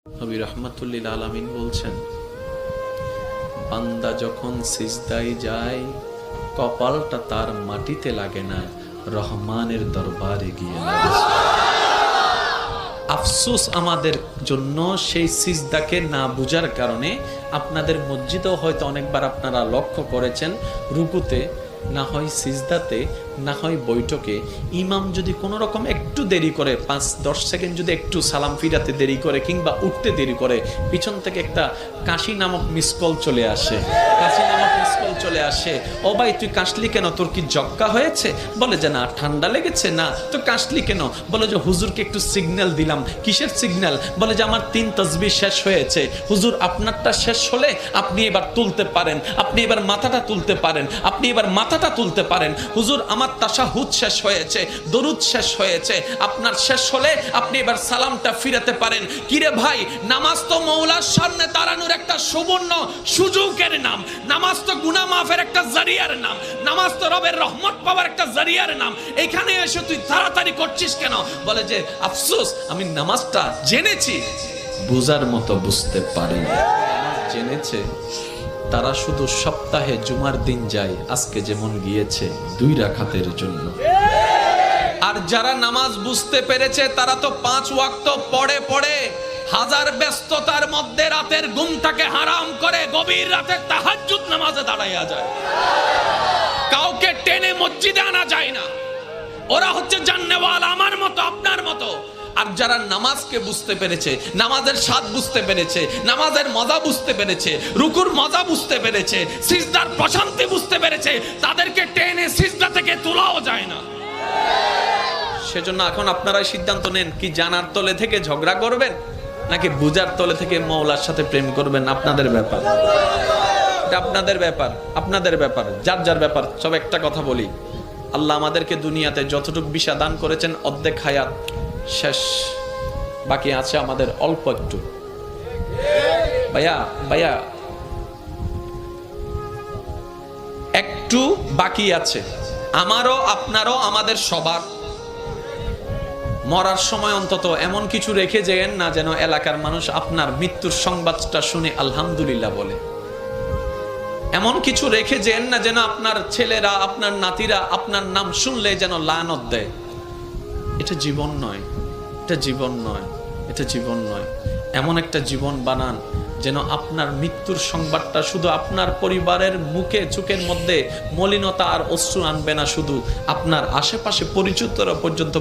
নবী রাহমাতুল্লিল আলামিন বলছেন, বান্দা যখন সিজদায় যায় কপালটা তার মাটিতে লাগে না, রহমানের দরবারে গিয়ে লাগে। আফসোস আমাদের জন্য সেই সিজদাকে না বুঝার কারণে। আপনাদের মসজিদেও হয়তো অনেকবার আপনারা লক্ষ্য করেছেন, রুকুতে না হয় সিজদাতে না হয় বৈঠকে ইমাম যদি কোনো রকম একটু দেরি করে 5-10 সেকেন্ড যদি একটু সালাম ফিরাতে দেরি করে কিংবা উঠতে দেরি করে, পিছন থেকে একটা কাশি নামক মিসকল চলে আসে। কাশি নামক মিসকল চলে আসে, ও ভাই তুই কাশলি কেন, তোর কি জক্কা হয়েছে? বলে যে না, ঠান্ডা লেগেছে। না তো কাশলি কেন? বলে যে হুজুরকে একটু সিগন্যাল দিলাম। কিসের সিগন্যাল? বলে যে আমার 3 তাসবিহ শেষ হয়েছে। হুজুর আপনারটা শেষ হলে আপনি এবার তুলতে পারেন, আপনি এবার মাথাটা তুলতে পারেন, আপনি এবার মাথাটা তুলতে পারেন। হুজুর আমার তাশাহুদ শেষ হয়েছে, দরুদ শেষ হয়েছে, আপনার শেষ হলে আপনি এবার সালামটা ফিরাতে পারেন। কিরে ভাই, নামাজ তো মওলার সামনে দাঁড়ানোর একটা সুবর্ণ সুযোগের নাম, নামাজ তো গুনাহ মাফের একটা জারিয়ার নাম, নামাজ তো রবের রহমত পাওয়ার একটা জারিয়ার নাম। এখানে এসে তুই তাড়াতাড়ি করছিস কেন? বলে যে আফসোস, আমি নামাজটা জেনেছি, বুঝার মতো বুঝতে পারিনি। জেনেছে তারা শুধু সপ্তাহে জুমার দিন যায়, আজকে যেমন গিয়েছে 2 রাকাতের জন্য। আর যারা নামাজ বুঝতে পেরেছে তারা তো 5 ওয়াক্ত পড়ে পড়ে হাজার ব্যস্ততার মধ্যে রাতের ঘুমটাকে হারাম করে গভীর রাতে তাহাজ্জুদ নামাজে দাঁড়াইয়া যায়। কাউকে টেনে মসজিদে আনা যায় না। ওরা হচ্ছে জান্নেওয়ালা, আমার মতো আপনার মতো। আর যারা নামাজকে বুঝতে পেরেছে, নামাজের স্বাদ বুঝতে পেরেছে, নামাজের মজা বুঝতে পেরেছে, রুকুর মজা বুঝতে পেরেছে, সিজদার প্রশান্তি বুঝতে পেরেছে, তাদেরকে টেনে সিজদা থেকে তোলাও যায় না। সেজন্য এখন আপনারাই সিদ্ধান্ত নেন, কি জানার তলে থেকে ঝগড়া করবেন নাকি বুঝার তলে থেকে মওলার সাথে প্রেম করবেন। আপনাদের ব্যাপার, এটা আপনাদের ব্যাপার, আপনাদের ব্যাপার, যার যার ব্যাপার। সব একটা কথা বলি, আল্লাহ আমাদেরকে দুনিয়াতে যতটুকু বিশা দান করেছেন অর্ধেক হায়াত শেষ, বাকি আছে আমাদের অল্প একটু। ভাইয়া একটু বাকি আছে, আমারও আপনারও, আমাদের সবার। মরার সময় অন্তত এমন কিছু রেখে যেন না যেন এলাকার মানুষ আপনার মৃত্যুর সংবাদটা শুনে আলহামদুলিল্লাহ বলে। এমন কিছু রেখে যেন না যেন আপনার ছেলেরা, আপনার নাতিরা আপনার নাম শুনলে যেন লানত দেয়। এটা জীবন নয়, এটা জীবন নয়, এটা জীবন নয়। এমন একটা জীবন বানান যেন আপনার মৃত্যুর সংবাদটা শুধু আপনার পরিবারের মুখে চোখের মধ্যে মলিনতা আর অশ্রু আনবে না, শুধু আপনার আশেপাশে পরিচিতরা পর্যন্ত